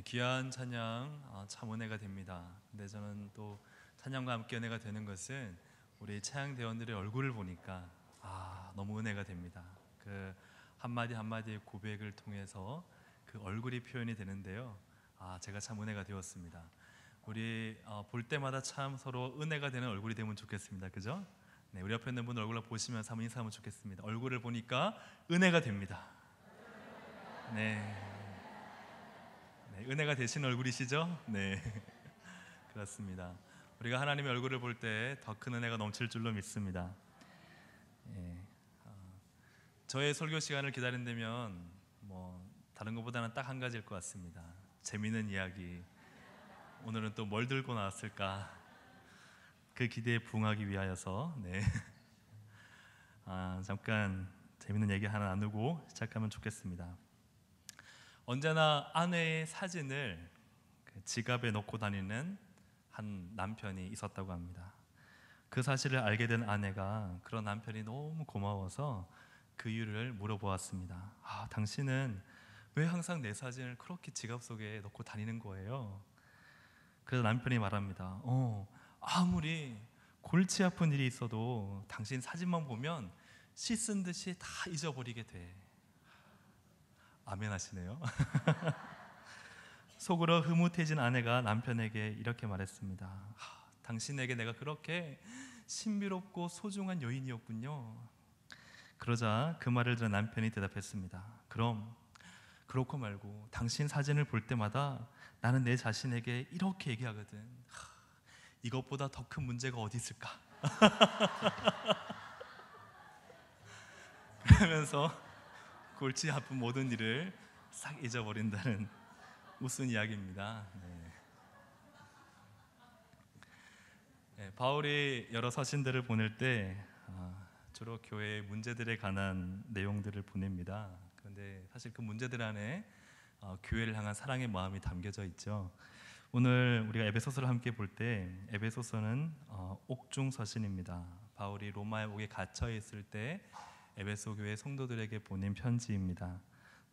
귀한 찬양 참 은혜가 됩니다. 근데 저는 또 찬양과 함께 은혜가 되는 것은 우리 찬양대원들의 얼굴을 보니까 너무 은혜가 됩니다. 그 한마디 한마디의 고백을 통해서 그 얼굴이 표현이 되는데요. 제가 참 은혜가 되었습니다. 우리 볼 때마다 참 서로 은혜가 되는 얼굴이 되면 좋겠습니다. 그죠? 네, 우리 옆에 있는 분 얼굴을 보시면서 한번 인사하면 좋겠습니다. 얼굴을 보니까 은혜가 됩니다. 네. 네, 은혜가 되신 얼굴이시죠? 네, 그렇습니다. 우리가 하나님의 얼굴을 볼 때 더 큰 은혜가 넘칠 줄로 믿습니다. 예, 저의 설교 시간을 기다린다면 다른 것보다는 딱 한 가지일 것 같습니다. 재미있는 이야기. 오늘은 또 뭘 들고 나왔을까? 그 기대에 부응하기 위하여서 잠깐 재미있는 얘기 하나 나누고 시작하면 좋겠습니다. 언제나 아내의 사진을 지갑에 넣고 다니는 한 남편이 있었다고 합니다. 그 사실을 알게 된 아내가 그런 남편이 너무 고마워서 그 이유를 물어보았습니다. 당신은 왜 항상 내 사진을 그렇게 지갑 속에 넣고 다니는 거예요? 그래서 남편이 말합니다. 아무리 골치 아픈 일이 있어도 당신 사진만 보면 씻은 듯이 다 잊어버리게 돼. 아멘 하시네요. 속으로 흐뭇해진 아내가 남편에게 이렇게 말했습니다. 당신에게 내가 그렇게 신비롭고 소중한 여인이었군요. 그러자 그 말을 들은 남편이 대답했습니다. 그럼 그렇고 말고 당신 사진을 볼 때마다 나는 내 자신에게 이렇게 얘기하거든. 이것보다 더 큰 문제가 어디 있을까? 그러면서 골치 아픈 모든 일을 싹 잊어버린다는 웃은 이야기입니다. 바울이 여러 서신들을 보낼 때 주로 교회의 문제들에 관한 내용들을 보냅니다. 그런데 사실 그 문제들 안에 교회를 향한 사랑의 마음이 담겨져 있죠. 오늘 우리가 에베소서를 함께 볼 때 에베소서는 옥중 서신입니다. 바울이 로마에 옥에 갇혀 있을 때 에베소 교회 성도들에게 보낸 편지입니다.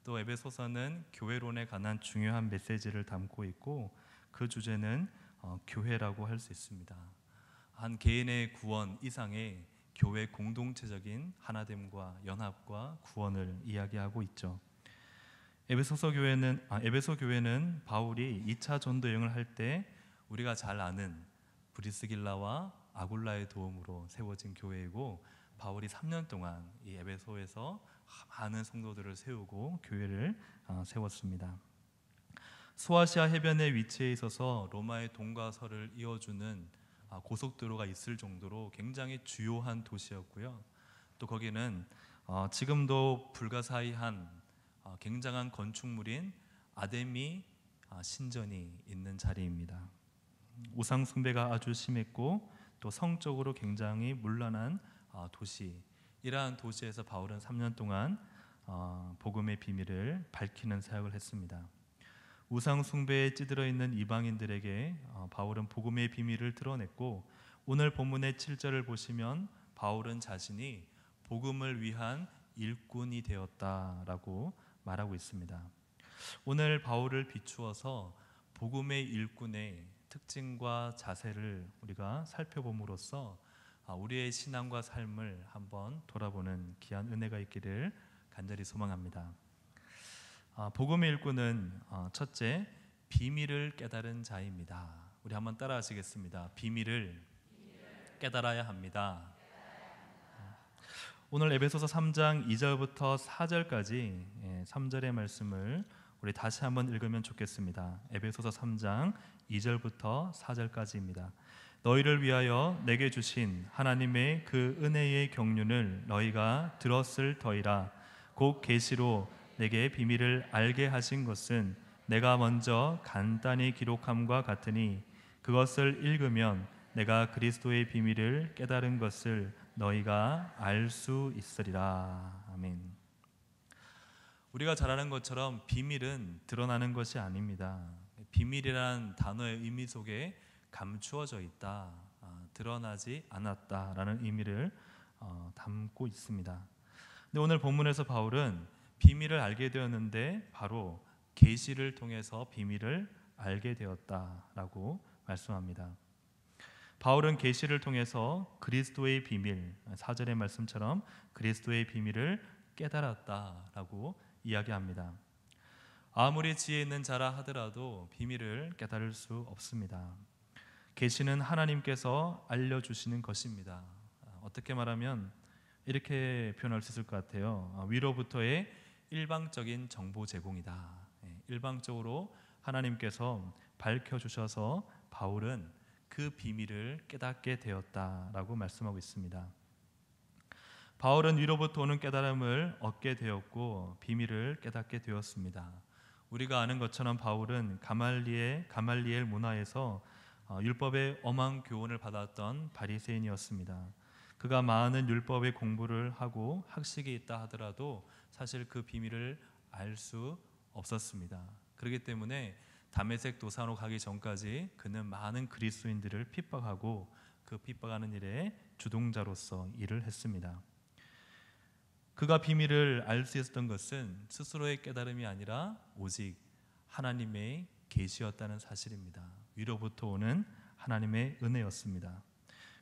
또 에베소서는 교회론에 관한 중요한 메시지를 담고 있고 그 주제는 교회라고 할 수 있습니다. 한 개인의 구원 이상의 교회 공동체적인 하나됨과 연합과 구원을 이야기하고 있죠. 에베소 교회는 바울이 2차 전도 여행을 할 때 우리가 잘 아는 브리스길라와 아굴라의 도움으로 세워진 교회이고, 바울이 3년 동안 이 에베소에서 많은 성도들을 세우고 교회를 세웠습니다. 소아시아 해변에 위치해 있어서 로마의 동과 서를 이어주는 고속도로가 있을 정도로 굉장히 주요한 도시였고요. 또 거기는 지금도 불가사의한 굉장한 건축물인 아데미 신전이 있는 자리입니다. 우상 숭배가 아주 심했고 또 성적으로 굉장히 문란한 도시, 이러한 도시에서 바울은 3년 동안 복음의 비밀을 밝히는 사역을 했습니다. 우상 숭배에 찌들어 있는 이방인들에게 바울은 복음의 비밀을 드러냈고, 오늘 본문의 7절을 보시면 바울은 자신이 복음을 위한 일꾼이 되었다라고 말하고 있습니다. 오늘 바울을 비추어서 복음의 일꾼의 특징과 자세를 우리가 살펴봄으로써 우리의 신앙과 삶을 한번 돌아보는 귀한 은혜가 있기를 간절히 소망합니다. 복음의 일꾼은 첫째, 비밀을 깨달은 자입니다. 우리 한번 따라 하시겠습니다. 비밀을 깨달아야 합니다. 오늘 에베소서 3장 2절부터 4절까지 3절의 말씀을 우리 다시 한번 읽으면 좋겠습니다. 에베소서 3장 2절부터 4절까지입니다. 너희를 위하여 내게 주신 하나님의 그 은혜의 경륜을 너희가 들었을 터이라. 곧 계시로 내게 비밀을 알게 하신 것은 내가 먼저 간단히 기록함과 같으니 그것을 읽으면 내가 그리스도의 비밀을 깨달은 것을 너희가 알 수 있으리라. 아멘. 우리가 잘 아는 것처럼 비밀은 드러나는 것이 아닙니다. 비밀이란 단어의 의미 속에 감추어져 있다, 드러나지 않았다라는 의미를 담고 있습니다. 근데 오늘 본문에서 바울은 비밀을 알게 되었는데 바로 계시를 통해서 비밀을 알게 되었다라고 말씀합니다. 바울은 계시를 통해서 그리스도의 비밀, 4절의 말씀처럼 그리스도의 비밀을 깨달았다라고 이야기합니다. 아무리 지혜 있는 자라 하더라도 비밀을 깨달을 수 없습니다. 계시는 하나님께서 알려주시는 것입니다. 어떻게 말하면 이렇게 표현할 수 있을 것 같아요. 위로부터의 일방적인 정보 제공이다. 일방적으로 하나님께서 밝혀주셔서 바울은 그 비밀을 깨닫게 되었다라고 말씀하고 있습니다. 바울은 위로부터 오는 깨달음을 얻게 되었고 비밀을 깨닫게 되었습니다. 우리가 아는 것처럼 바울은 가말리엘 문화에서 율법의 엄한 교훈을 받았던 바리새인이었습니다. 그가 많은 율법의 공부를 하고 학식이 있다 하더라도 사실 그 비밀을 알 수 없었습니다. 그렇기 때문에 다메섹 도산으로 가기 전까지 그는 많은 그리스도인들을 핍박하고 그 핍박하는 일에 주동자로서 일을 했습니다. 그가 비밀을 알 수 있었던 것은 스스로의 깨달음이 아니라 오직 하나님의 계시였다는 사실입니다. 위로부터 오는 하나님의 은혜였습니다.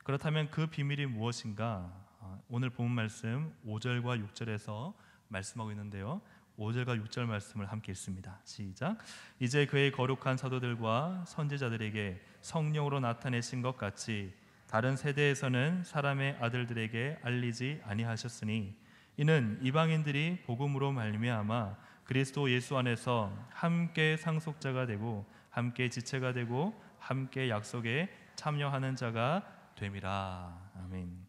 그렇다면 그 비밀이 무엇인가? 오늘 본 말씀 5절과 6절에서 말씀하고 있는데요. 5절과 6절 말씀을 함께 읽습니다. 시작. 이제 그의 거룩한 사도들과 선지자들에게 성령으로 나타내신 것 같이 다른 세대에서는 사람의 아들들에게 알리지 아니하셨으니 이는 이방인들이 복음으로 말미암아 그리스도 예수 안에서 함께 상속자가 되고 함께 지체가 되고 함께 약속에 참여하는 자가 됨이라. 아멘.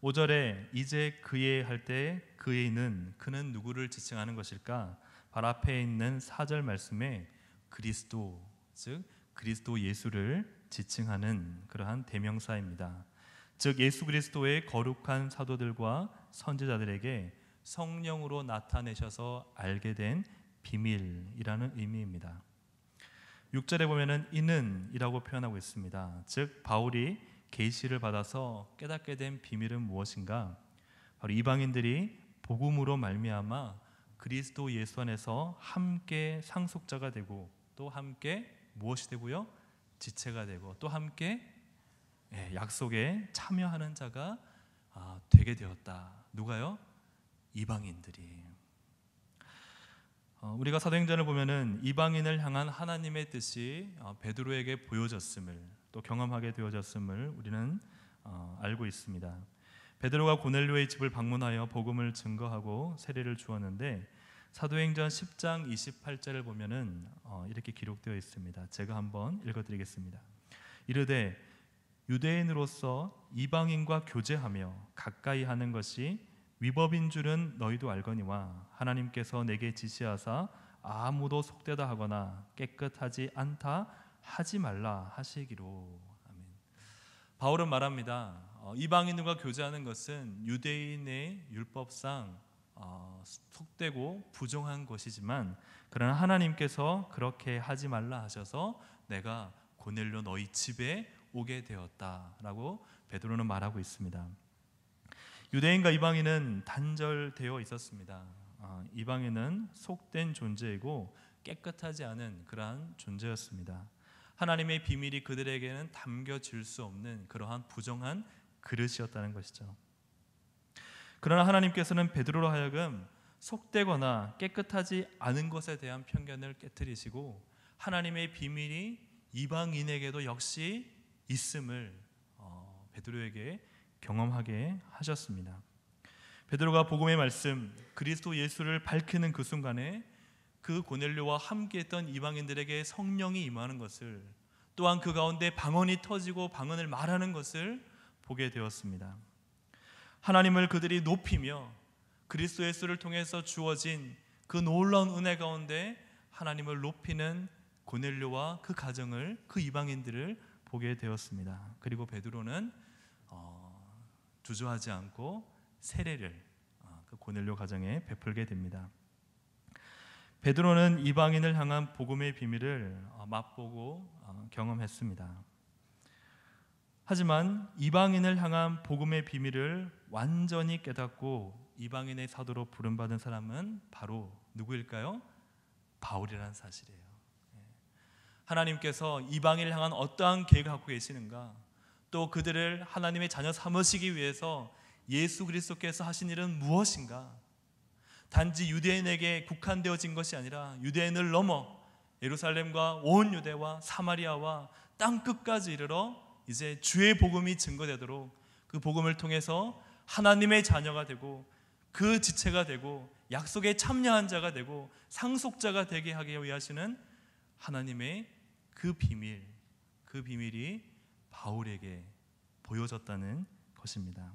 5절에 이제 그의 할 때 그의는 그는 누구를 지칭하는 것일까? 바로 앞에 있는 4절 말씀에 그리스도, 즉 그리스도 예수를 지칭하는 그러한 대명사입니다. 즉 예수 그리스도의 거룩한 사도들과 선지자들에게 성령으로 나타내셔서 알게 된 비밀이라는 의미입니다. 6절에 보면은 이는 이라고 표현하고 있습니다. 즉 바울이 계시를 받아서 깨닫게 된 비밀은 무엇인가? 바로 이방인들이 복음으로 말미암아 그리스도 예수 안에서 함께 상속자가 되고 또 함께 무엇이 되고요? 지체가 되고 또 함께 약속에 참여하는 자가 되게 되었다. 누가요? 이방인들이. 우리가 사도행전을 보면은 이방인을 향한 하나님의 뜻이 베드로에게 보여졌음을 또 경험하게 되어졌음을 우리는 알고 있습니다. 베드로가 고넬료의 집을 방문하여 복음을 증거하고 세례를 주었는데 사도행전 10장 28절을 보면은 이렇게 기록되어 있습니다. 제가 한번 읽어드리겠습니다. 이르되 유대인으로서 이방인과 교제하며 가까이 하는 것이 위법인 줄은 너희도 알거니와 하나님께서 내게 지시하사 아무도 속되다 하거나 깨끗하지 않다 하지 말라 하시기로. 아멘. 바울은 말합니다. 이방인들과 교제하는 것은 유대인의 율법상 속되고 부정한 것이지만 그러나 하나님께서 그렇게 하지 말라 하셔서 내가 고넬료 너희 집에 오게 되었다라고 베드로는 말하고 있습니다. 유대인과 이방인은 단절되어 있었습니다. 이방인은 속된 존재이고 깨끗하지 않은 그러한 존재였습니다. 하나님의 비밀이 그들에게는 담겨질 수 없는 그러한 부정한 그릇이었다는 것이죠. 그러나 하나님께서는 베드로로 하여금 속되거나 깨끗하지 않은 것에 대한 편견을 깨트리시고 하나님의 비밀이 이방인에게도 역시 있음을 베드로에게 경험하게 하셨습니다. 베드로가 복음의 말씀 그리스도 예수를 밝히는 그 순간에 그 고넬료와 함께했던 이방인들에게 성령이 임하는 것을 또한 그 가운데 방언이 터지고 방언을 말하는 것을 보게 되었습니다. 하나님을 그들이 높이며 그리스도 예수를 통해서 주어진 그 놀라운 은혜 가운데 하나님을 높이는 고넬료와 그 가정을 그 이방인들을 보게 되었습니다. 그리고 베드로는 주저하지 않고 세례를 그 고넬료 가정에 베풀게 됩니다. 베드로는 이방인을 향한 복음의 비밀을 맛보고 경험했습니다. 하지만 이방인을 향한 복음의 비밀을 완전히 깨닫고 이방인의 사도로 부름받은 사람은 바로 누구일까요? 바울이라는 사실이에요. 하나님께서 이방인을 향한 어떠한 계획을 갖고 계시는가, 또 그들을 하나님의 자녀 삼으시기 위해서 예수 그리스도께서 하신 일은 무엇인가, 단지 유대인에게 국한되어진 것이 아니라 유대인을 넘어 예루살렘과 온 유대와 사마리아와 땅 끝까지 이르러 이제 주의 복음이 증거되도록 그 복음을 통해서 하나님의 자녀가 되고 그 지체가 되고 약속에 참여한 자가 되고 상속자가 되게 하기 위하시는 하나님의 그 비밀이 바울에게 보여졌다는 것입니다.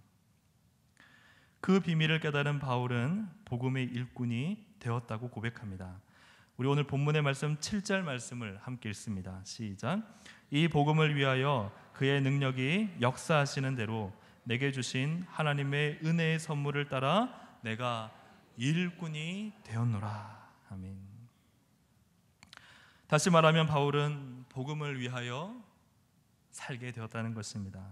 그 비밀을 깨달은 바울은 복음의 일꾼이 되었다고 고백합니다. 우리 오늘 본문의 말씀 7절 말씀을 함께 읽습니다. 시작. 이 복음을 위하여 그의 능력이 역사하시는 대로 내게 주신 하나님의 은혜의 선물을 따라 내가 일꾼이 되었노라. 아멘. 다시 말하면 바울은 복음을 위하여 살게 되었다는 것입니다.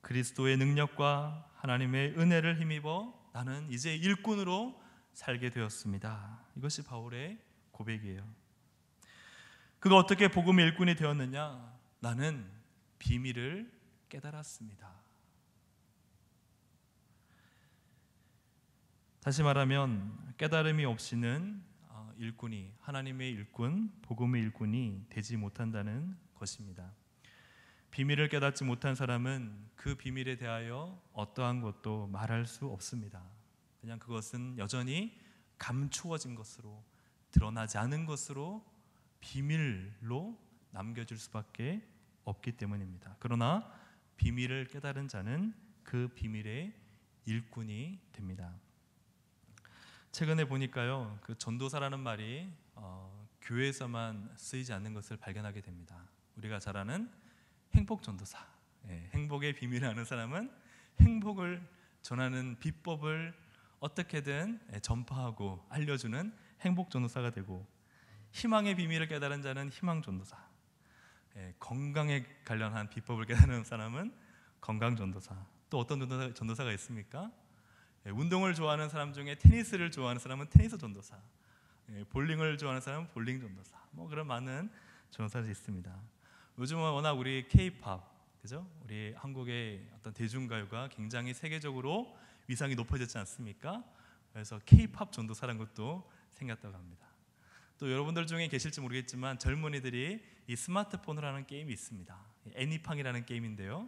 그리스도의 능력과 하나님의 은혜를 힘입어 나는 이제 일꾼으로 살게 되었습니다. 이것이 바울의 고백이에요. 그가 어떻게 복음의 일꾼이 되었느냐? 나는 비밀을 깨달았습니다. 다시 말하면 깨달음이 없이는 일꾼이, 하나님의 일꾼, 복음의 일꾼이 되지 못한다는 것입니다. 비밀을 깨닫지 못한 사람은 그 비밀에 대하여 어떠한 것도 말할 수 없습니다. 그냥 그것은 여전히 감추어진 것으로, 드러나지 않은 것으로 비밀로 남겨질 수밖에 없기 때문입니다. 그러나 비밀을 깨달은 자는 그 비밀의 일꾼이 됩니다. 최근에 보니까요, 그 전도사라는 말이 교회에서만 쓰이지 않는 것을 발견하게 됩니다. 우리가 잘 아는 행복 전도사, 행복의 비밀을 아는 사람은 행복을 전하는 비법을 어떻게든 전파하고 알려주는 행복 전도사가 되고, 희망의 비밀을 깨달은 자는 희망 전도사, 건강에 관련한 비법을 깨달은 사람은 건강 전도사. 또 어떤 전도사가 있습니까? 운동을 좋아하는 사람 중에 테니스를 좋아하는 사람은 테니스 전도사, 볼링을 좋아하는 사람은 볼링 전도사, 그런 많은 전도사들이 있습니다. 요즘은 워낙 우리 K-팝, 그죠? 우리 한국의 어떤 대중가요가 굉장히 세계적으로 위상이 높아졌지 않습니까? 그래서 K-팝 전도사라는 것도 생겼다고 합니다. 또 여러분들 중에 계실지 모르겠지만 젊은이들이 이 스마트폰으로 하는 게임이 있습니다. 애니팡이라는 게임인데요.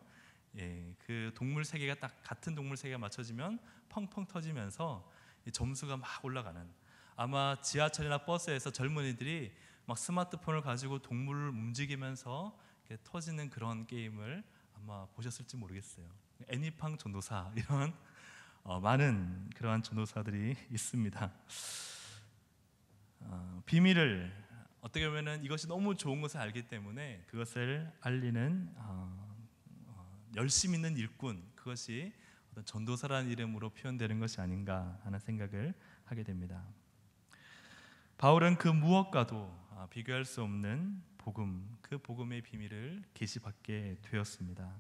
그 동물 세계가 딱 같은 동물 세계가 맞춰지면 펑펑 터지면서 점수가 막 올라가는, 아마 지하철이나 버스에서 젊은이들이 막 스마트폰을 가지고 동물을 움직이면서 이렇게 터지는 그런 게임을 아마 보셨을지 모르겠어요. 애니팡 전도사, 이런 많은 그러한 전도사들이 있습니다. 비밀을, 어떻게 보면 이것이 너무 좋은 것을 알기 때문에 그것을 알리는 열심 있는 일꾼, 그것이 어떤 전도사라는 이름으로 표현되는 것이 아닌가 하는 생각을 하게 됩니다. 바울은 그 무엇과도 비교할 수 없는 복음, 그 복음의 비밀을 계시받게 되었습니다.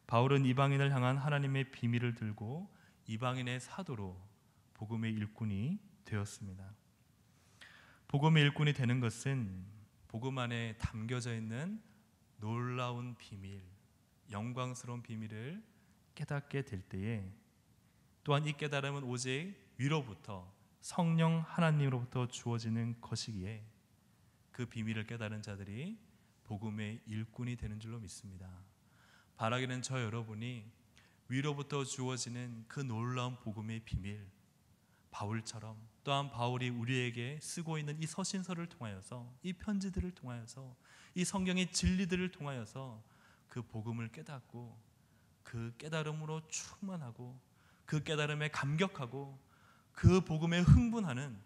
바울은 이방인을 향한 하나님의 비밀을 들고 이방인의 사도로 복음의 일꾼이 되었습니다. 복음의 일꾼이 되는 것은 복음 안에 담겨져 있는 놀라운 비밀, 영광스러운 비밀을 깨닫게 될 때에, 또한 이 깨달음은 오직 위로부터, 성령 하나님으로부터 주어지는 것이기에 그 비밀을 깨달은 자들이 복음의 일꾼이 되는 줄로 믿습니다. 바라기는 저 여러분이 위로부터 주어지는 그 놀라운 복음의 비밀, 바울처럼, 또한 바울이 우리에게 쓰고 있는 이 서신서를 통하여서, 이 편지들을 통하여서, 이 성경의 진리들을 통하여서 그 복음을 깨닫고 그 깨달음으로 충만하고 그 깨달음에 감격하고 그 복음에 흥분하는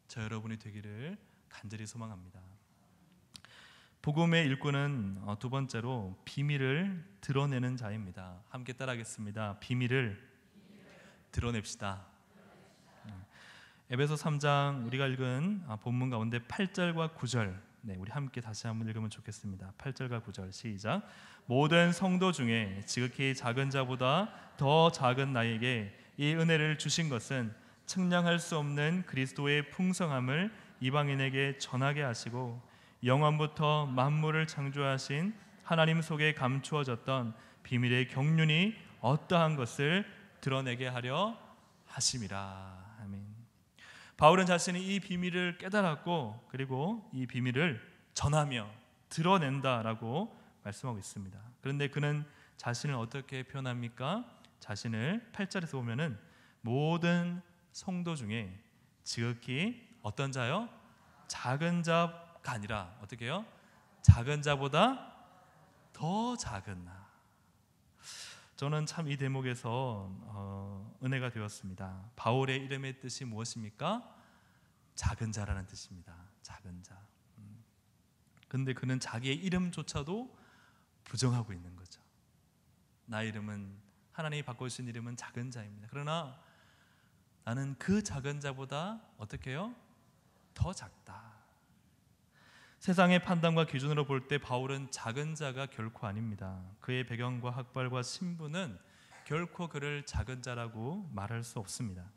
저 여러분이 되기를 간절히 소망합니다. 복음의 일꾼은 두 번째로 비밀을 드러내는 자입니다. 함께 따라하겠습니다. 비밀을 드러냅시다. 에베소 3장 우리가 읽은 본문 가운데 8절과 9절, 우리 함께 다시 한번 읽으면 좋겠습니다. 8절과 9절 시작. 모든 성도 중에 지극히 작은 자보다 더 작은 나에게 이 은혜를 주신 것은 측량할 수 없는 그리스도의 풍성함을 이방인에게 전하게 하시고 영원부터 만물을 창조하신 하나님 속에 감추어졌던 비밀의 경륜이 어떠한 것을 드러내게 하려 하심이라. 아멘. 바울은 자신이 이 비밀을 깨달았고 그리고 이 비밀을 전하며 드러낸다라고 말씀하고 있습니다. 그런데 그는 자신을 어떻게 표현합니까? 자신을 8절에서 보면은 모든 성도 중에 지극히 어떤 자요? 작은 자가 아니라 어떻게 해요? 작은 자보다 더 작은 나. 저는 참 이 대목에서 은혜가 되었습니다. 바울의 이름의 뜻이 무엇입니까? 작은 자라는 뜻입니다. 작은 자. 근데 그는 자기의 이름조차도 부정하고 있는 거죠. 나의 이름은, 하나님이 바꿔주신 이름은 작은 자입니다. 그러나 나는 그 작은 자보다 어떻게 해요? 더 작다. 세상의 판단과 기준으로 볼 때 바울은 작은 자가 결코 아닙니다. 그의 배경과 학벌과 신분은 결코 그를 작은 자라고 말할 수 없습니다.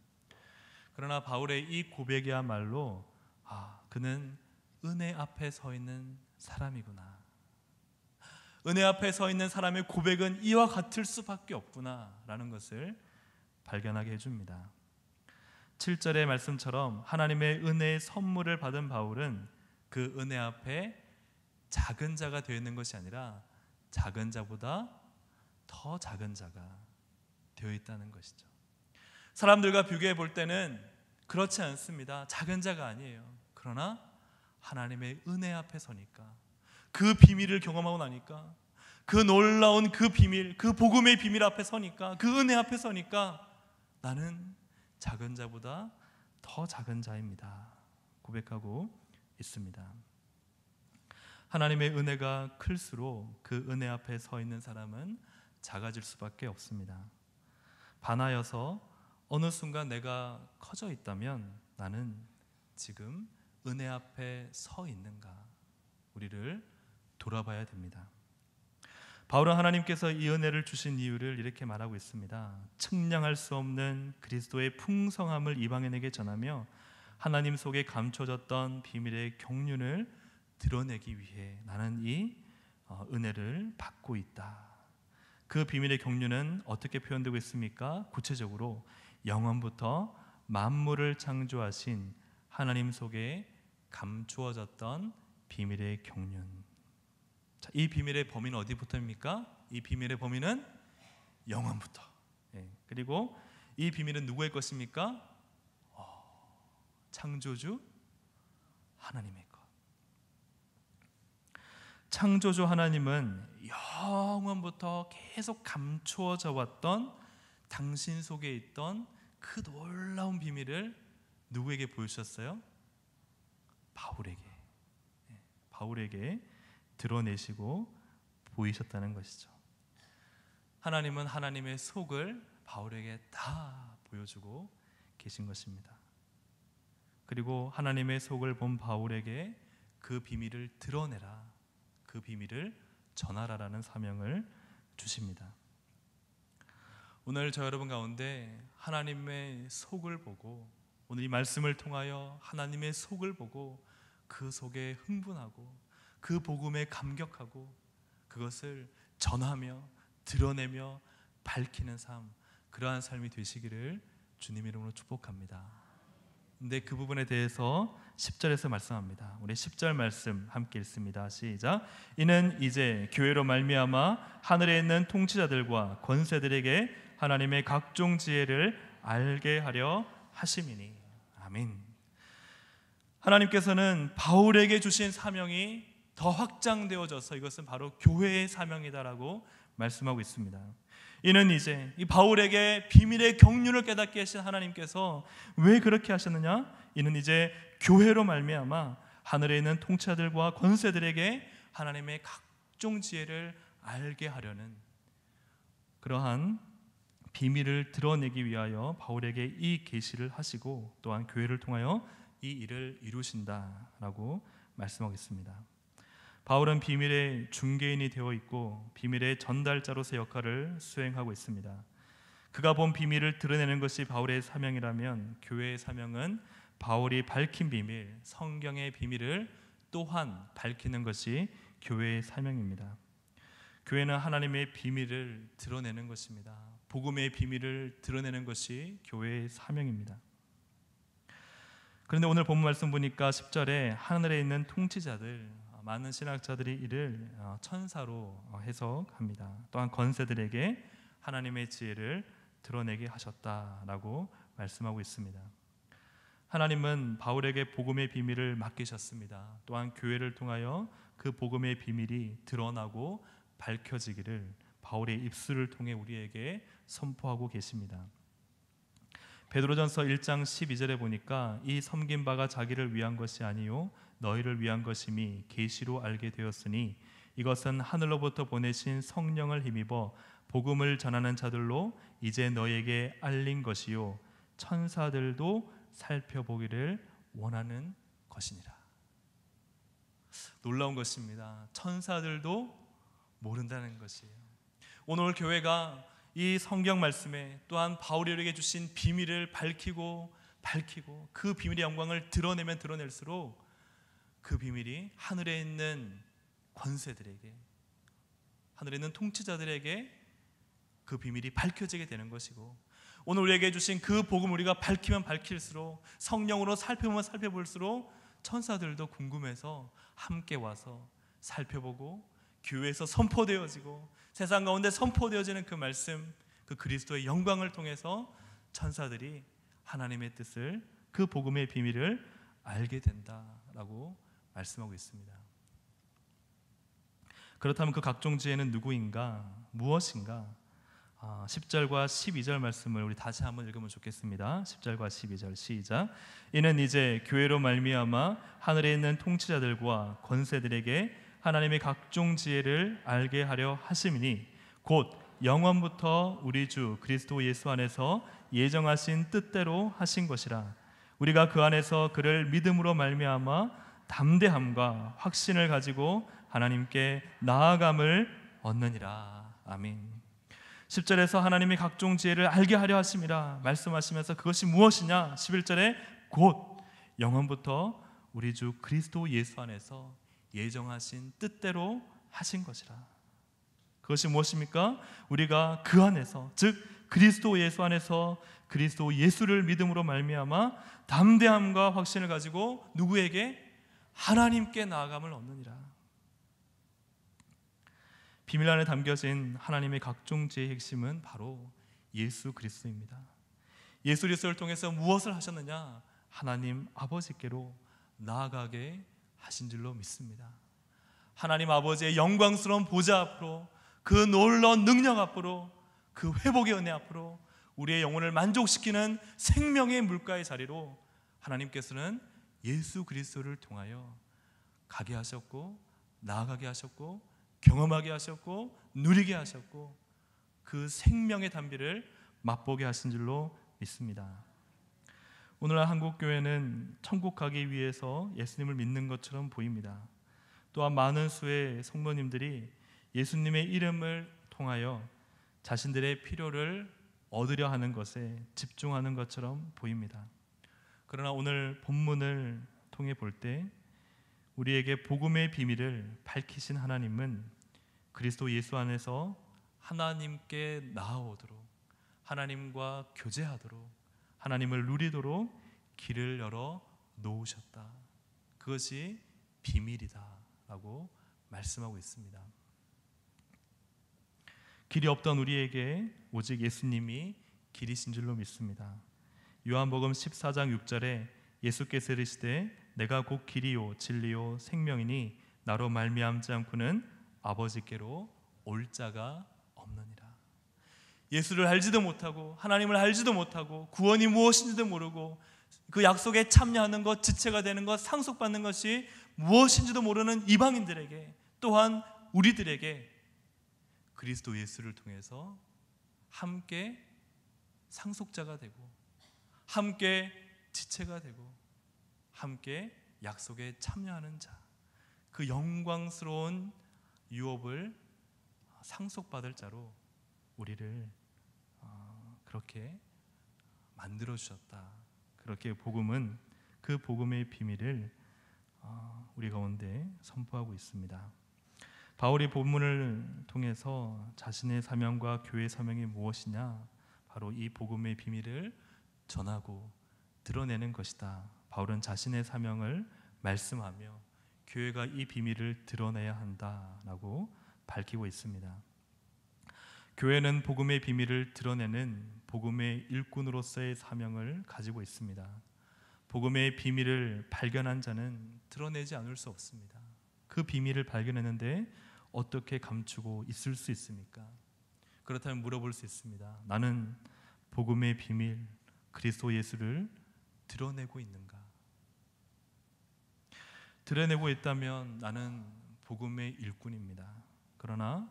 그러나 바울의 이 고백이야말로 그는 은혜 앞에 서 있는 사람이구나. 은혜 앞에 서 있는 사람의 고백은 이와 같을 수밖에 없구나 라는 것을 발견하게 해줍니다. 7절의 말씀처럼 하나님의 은혜의 선물을 받은 바울은 그 은혜 앞에 작은 자가 되어 있는 것이 아니라 작은 자보다 더 작은 자가 되어 있다는 것이죠. 사람들과 비교해 볼 때는 그렇지 않습니다. 작은 자가 아니에요. 그러나 하나님의 은혜 앞에 서니까, 그 비밀을 경험하고 나니까, 그 놀라운 그 비밀, 그 복음의 비밀 앞에 서니까, 그 은혜 앞에 서니까 나는 작은 자보다 더 작은 자입니다 고백하고 있습니다. 하나님의 은혜가 클수록 그 은혜 앞에 서 있는 사람은 작아질 수밖에 없습니다. 반하여서 어느 순간 내가 커져 있다면 나는 지금 은혜 앞에 서 있는가, 우리를 돌아봐야 됩니다. 바울은 하나님께서 이 은혜를 주신 이유를 이렇게 말하고 있습니다. 측량할 수 없는 그리스도의 풍성함을 이방인에게 전하며 하나님 속에 감춰졌던 비밀의 경륜을 드러내기 위해 나는 이 은혜를 받고 있다. 그 비밀의 경륜은 어떻게 표현되고 있습니까? 구체적으로 영원부터 만물을 창조하신 하나님 속에 감추어졌던 비밀의 경륜. 자, 이 비밀의 범위는 어디부터입니까? 이 비밀의 범위는 영원부터. 그리고 이 비밀은 누구의 것입니까? 창조주 하나님의 것. 창조주 하나님은 영원부터 계속 감추어져 왔던 당신 속에 있던 그 놀라운 비밀을 누구에게 보여주셨어요? 바울에게 드러내시고 보이셨다는 것이죠. 하나님은 하나님의 속을 바울에게 다 보여주고 계신 것입니다. 그리고 하나님의 속을 본 바울에게 그 비밀을 드러내라, 그 비밀을 전하라라는 사명을 주십니다. 오늘 저 여러분 가운데 하나님의 속을 보고, 오늘 이 말씀을 통하여 하나님의 속을 보고 그 속에 흥분하고 그 복음에 감격하고 그것을 전하며 드러내며 밝히는 삶, 그러한 삶이 되시기를 주님 이름으로 축복합니다. 근데 그 부분에 대해서 10절에서 말씀합니다. 우리 10절 말씀 함께 읽습니다. 시작. 이는 이제 교회로 말미암아 하늘에 있는 통치자들과 권세들에게 하나님의 각종 지혜를 알게 하려 하심이니. 아멘. 하나님께서는 바울에게 주신 사명이 더 확장되어져서 이것은 바로 교회의 사명이다라고 말씀하고 있습니다. 이는 이제 이 바울에게 비밀의 경륜을 깨닫게 하신 하나님께서 왜 그렇게 하셨느냐? 이는 이제 교회로 말미암아 하늘에 있는 통치자들과 권세들에게 하나님의 각종 지혜를 알게 하려는 그러한 비밀을 드러내기 위하여 바울에게 이 계시를 하시고 또한 교회를 통하여 이 일을 이루신다라고 말씀하겠습니다. 바울은 비밀의 중개인이 되어 있고 비밀의 전달자로서의 역할을 수행하고 있습니다. 그가 본 비밀을 드러내는 것이 바울의 사명이라면 교회의 사명은 바울이 밝힌 비밀, 성경의 비밀을 또한 밝히는 것이 교회의 사명입니다. 교회는 하나님의 비밀을 드러내는 것입니다. 복음의 비밀을 드러내는 것이 교회의 사명입니다. 그런데 오늘 본문 말씀 보니까 10절에 하늘에 있는 통치자들, 많은 신학자들이 이를 천사로 해석합니다. 또한 권세들에게 하나님의 지혜를 드러내게 하셨다라고 말씀하고 있습니다. 하나님은 바울에게 복음의 비밀을 맡기셨습니다. 또한 교회를 통하여 그 복음의 비밀이 드러나고 밝혀지기를 바울의 입술을 통해 우리에게 선포하고 계십니다. 베드로전서 1장 12절에 보니까 이 섬긴 바가 자기를 위한 것이 아니요 너희를 위한 것임이 계시로 알게 되었으니 이것은 하늘로부터 보내신 성령을 힘입어 복음을 전하는 자들로 이제 너희에게 알린 것이요 천사들도 살펴보기를 원하는 것이니라. 놀라운 것입니다. 천사들도 모른다는 것이에요. 오늘 교회가 이 성경 말씀에 또한 바울이 우리에게 주신 비밀을 밝히고 그 비밀의 영광을 드러내면 드러낼수록 그 비밀이 하늘에 있는 권세들에게, 하늘에 있는 통치자들에게 그 비밀이 밝혀지게 되는 것이고, 오늘 우리에게 주신 그 복음 우리가 밝히면 밝힐수록, 성령으로 살펴보면 살펴볼수록 천사들도 궁금해서 함께 와서 살펴보고 교회에서 선포되어지고 세상 가운데 선포되어지는 그 말씀, 그 그리스도의 영광을 통해서 천사들이 하나님의 뜻을, 그 복음의 비밀을 알게 된다라고 말씀하고 있습니다. 그렇다면 그 각종 지혜는 누구인가, 무엇인가? 10절과 12절 말씀을 우리 다시 한번 읽으면 좋겠습니다. 10절과 12절 시작. 이는 이제 교회로 말미암아 하늘에 있는 통치자들과 권세들에게 하나님의 각종 지혜를 알게 하려 하심이니 곧 영원부터 우리 주 그리스도 예수 안에서 예정하신 뜻대로 하신 것이라. 우리가 그 안에서 그를 믿음으로 말미암아 담대함과 확신을 가지고 하나님께 나아감을 얻느니라. 아멘. 10절에서 하나님이 각종 지혜를 알게 하려 하심이라 말씀하시면서 그것이 무엇이냐? 11절에 곧 영원부터 우리 주 그리스도 예수 안에서 예정하신 뜻대로 하신 것이라. 그것이 무엇입니까? 우리가 그 안에서, 즉 그리스도 예수 안에서 그리스도 예수를 믿음으로 말미암아 담대함과 확신을 가지고 누구에게? 하나님께 나아감을 얻느니라. 비밀 안에 담겨진 하나님의 각종 지혜의 핵심은 바로 예수 그리스도입니다. 예수 그리스도를 통해서 무엇을 하셨느냐? 하나님 아버지께로 나아가게 하신 줄로 믿습니다. 하나님 아버지의 영광스러운 보좌 앞으로, 그 놀라운 능력 앞으로, 그 회복의 은혜 앞으로, 우리의 영혼을 만족시키는 생명의 물가의 자리로 하나님께서는 예수 그리스도를 통하여 가게 하셨고, 나아가게 하셨고, 경험하게 하셨고, 누리게 하셨고, 그 생명의 단비를 맛보게 하신 줄로 믿습니다. 오늘날 한국교회는 천국 가기 위해서 예수님을 믿는 것처럼 보입니다. 또한 많은 수의 성도님들이 예수님의 이름을 통하여 자신들의 필요를 얻으려 하는 것에 집중하는 것처럼 보입니다. 그러나 오늘 본문을 통해 볼 때 우리에게 복음의 비밀을 밝히신 하나님은 그리스도 예수 안에서 하나님께 나아오도록, 하나님과 교제하도록, 하나님을 누리도록 길을 열어 놓으셨다. 그것이 비밀이다 라고 말씀하고 있습니다. 길이 없던 우리에게 오직 예수님이 길이신 줄로 믿습니다. 요한복음 14장 6절에 예수께서 이르시되 내가 곧 길이요 진리요 생명이니 나로 말미암지 않고는 아버지께로 올 자가 없느니라. 예수를 알지도 못하고 하나님을 알지도 못하고 구원이 무엇인지도 모르고 그 약속에 참여하는 것, 지체가 되는 것, 상속받는 것이 무엇인지도 모르는 이방인들에게, 또한 우리들에게 그리스도 예수를 통해서 함께 상속자가 되고, 함께 지체가 되고, 함께 약속에 참여하는 자, 그 영광스러운 유업을 상속받을 자로 우리를 그렇게 만들어 주셨다. 그렇게 복음은 그 복음의 비밀을 우리 가운데 선포하고 있습니다. 바울이 본문을 통해서 자신의 사명과 교회의 사명이 무엇이냐, 바로 이 복음의 비밀을 전하고 드러내는 것이다. 바울은 자신의 사명을 말씀하며 교회가 이 비밀을 드러내야 한다라고 밝히고 있습니다. 교회는 복음의 비밀을 드러내는 복음의 일꾼으로서의 사명을 가지고 있습니다. 복음의 비밀을 발견한 자는 드러내지 않을 수 없습니다. 그 비밀을 발견했는데 어떻게 감추고 있을 수 있습니까? 그렇다면 물어볼 수 있습니다. 나는 복음의 비밀, 그리스도 예수를 드러내고 있는가? 드러내고 있다면 나는 복음의 일꾼입니다. 그러나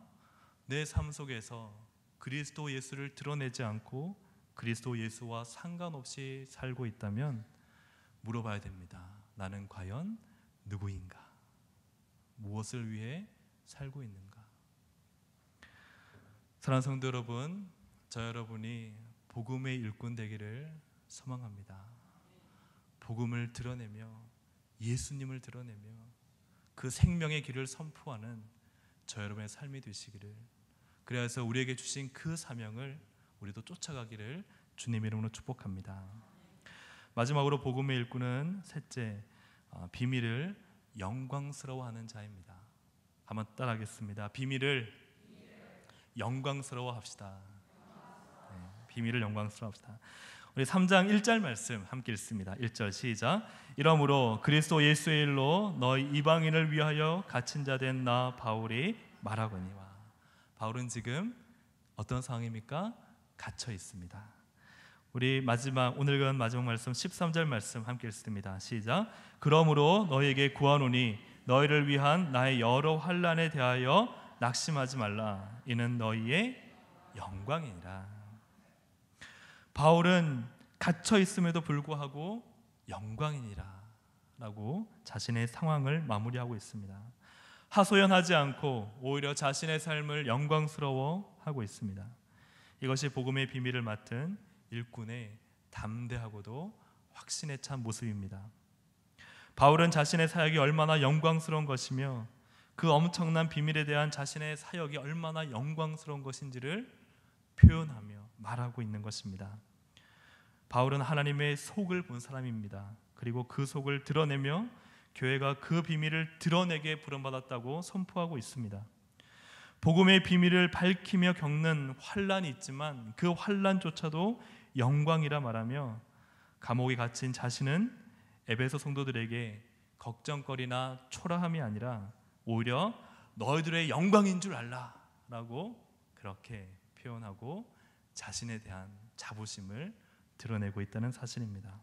내 삶 속에서 그리스도 예수를 드러내지 않고 그리스도 예수와 상관없이 살고 있다면 물어봐야 됩니다. 나는 과연 누구인가? 무엇을 위해 살고 있는가? 사랑하는 성도 여러분, 저 여러분이 복음의 일꾼 되기를 소망합니다. 복음을 드러내며 예수님을 드러내며 그 생명의 길을 선포하는 저 여러분의 삶이 되시기를, 그래서 우리에게 주신 그 사명을 우리도 쫓아가기를 주님의 이름으로 축복합니다. 마지막으로 복음의 일꾼은 셋째, 비밀을 영광스러워하는 자입니다. 한번 따라하겠습니다. 비밀을 영광스러워합시다. 네, 비밀을 영광스러워합시다. 우리 3장 1절 말씀 함께 읽습니다. 1절 시작. 이러므로 그리스도 예수의 일로 너희 이방인을 위하여 갇힌 자 된 나 바울이 말하거니와. 바울은 지금 어떤 상황입니까? 갇혀 있습니다. 우리 오늘 마지막 말씀 13절 말씀 함께 읽습니다. 시작. 그러므로 너희에게 구하노니 너희를 위한 나의 여러 환난에 대하여 낙심하지 말라. 이는 너희의 영광이니라. 바울은 갇혀 있음에도 불구하고 영광이니라 라고 자신의 상황을 마무리하고 있습니다. 하소연하지 않고 오히려 자신의 삶을 영광스러워하고 있습니다. 이것이 복음의 비밀을 맡은 일꾼의 담대하고도 확신에 찬 모습입니다. 바울은 자신의 사역이 얼마나 영광스러운 것이며 그 엄청난 비밀에 대한 자신의 사역이 얼마나 영광스러운 것인지를 표현하며 말하고 있는 것입니다. 바울은 하나님의 속을 본 사람입니다. 그리고 그 속을 드러내며 교회가 그 비밀을 드러내게 부름받았다고 선포하고 있습니다. 복음의 비밀을 밝히며 겪는 환난이 있지만 그 환난조차도 영광이라 말하며 감옥에 갇힌 자신은 에베소 성도들에게 걱정거리나 초라함이 아니라 오히려 너희들의 영광인 줄 알라 라고 그렇게 표현하고 자신에 대한 자부심을 드러내고 있다는 사실입니다.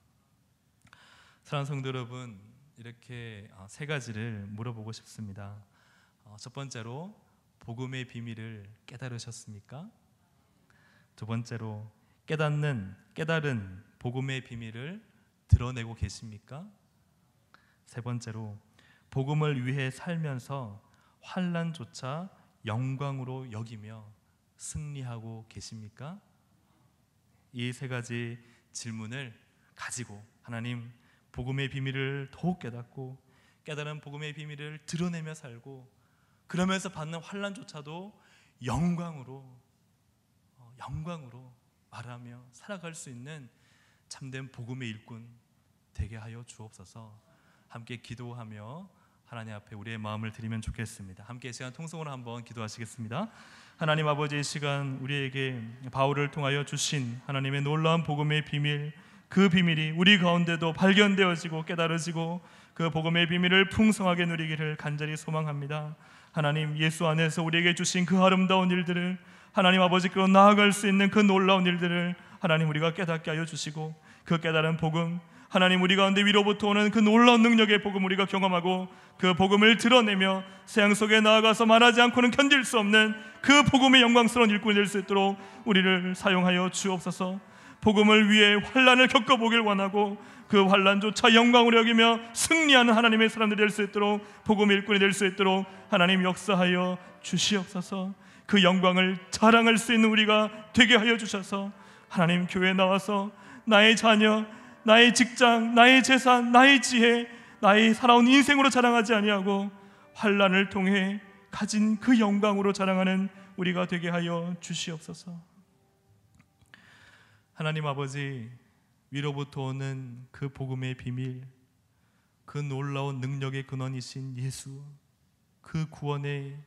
사랑하는 성도 여러분, 이렇게 세 가지를 물어보고 싶습니다. 첫 번째로, 복음의 비밀을 깨달으셨습니까? 두 번째로, 깨달은 복음의 비밀을 드러내고 계십니까? 세 번째로, 복음을 위해 살면서 환난조차 영광으로 여기며 승리하고 계십니까? 이 세 가지 질문을 가지고 하나님, 복음의 비밀을 더욱 깨닫고 깨달은 복음의 비밀을 드러내며 살고 그러면서 받는 환난조차도 영광으로 말하며 살아갈 수 있는 참된 복음의 일꾼 되게 하여 주옵소서. 함께 기도하며 하나님 앞에 우리의 마음을 드리면 좋겠습니다. 함께 이 시간 통성으로 한번 기도하시겠습니다. 하나님 아버지, 이 시간 우리에게 바울을 통하여 주신 하나님의 놀라운 복음의 비밀, 그 비밀이 우리 가운데도 발견되어지고 깨달아지고 그 복음의 비밀을 풍성하게 누리기를 간절히 소망합니다. 하나님, 예수 안에서 우리에게 주신 그 아름다운 일들을 하나님 아버지께로 나아갈 수 있는 그 놀라운 일들을 하나님 우리가 깨닫게 하여 주시고 그 깨달은 복음, 하나님 우리 가운데 위로부터 오는 그 놀라운 능력의 복음 우리가 경험하고 그 복음을 드러내며 세상 속에 나아가서 말하지 않고는 견딜 수 없는 그 복음의 영광스러운 일꾼이 될 수 있도록 우리를 사용하여 주옵소서. 복음을 위해 환난을 겪어보길 원하고 그 환난조차 영광으로 여기며 승리하는 하나님의 사람들이 될 수 있도록, 복음의 일꾼이 될 수 있도록 하나님 역사하여 주시옵소서. 그 영광을 자랑할 수 있는 우리가 되게 하여 주셔서 하나님, 교회에 나와서 나의 자녀, 나의 직장, 나의 재산, 나의 지혜, 나의 살아온 인생으로 자랑하지 아니하고 환난을 통해 가진 그 영광으로 자랑하는 우리가 되게 하여 주시옵소서. 하나님 아버지, 위로부터 오는 그 복음의 비밀, 그 놀라운 능력의 근원이신 예수, 그 구원의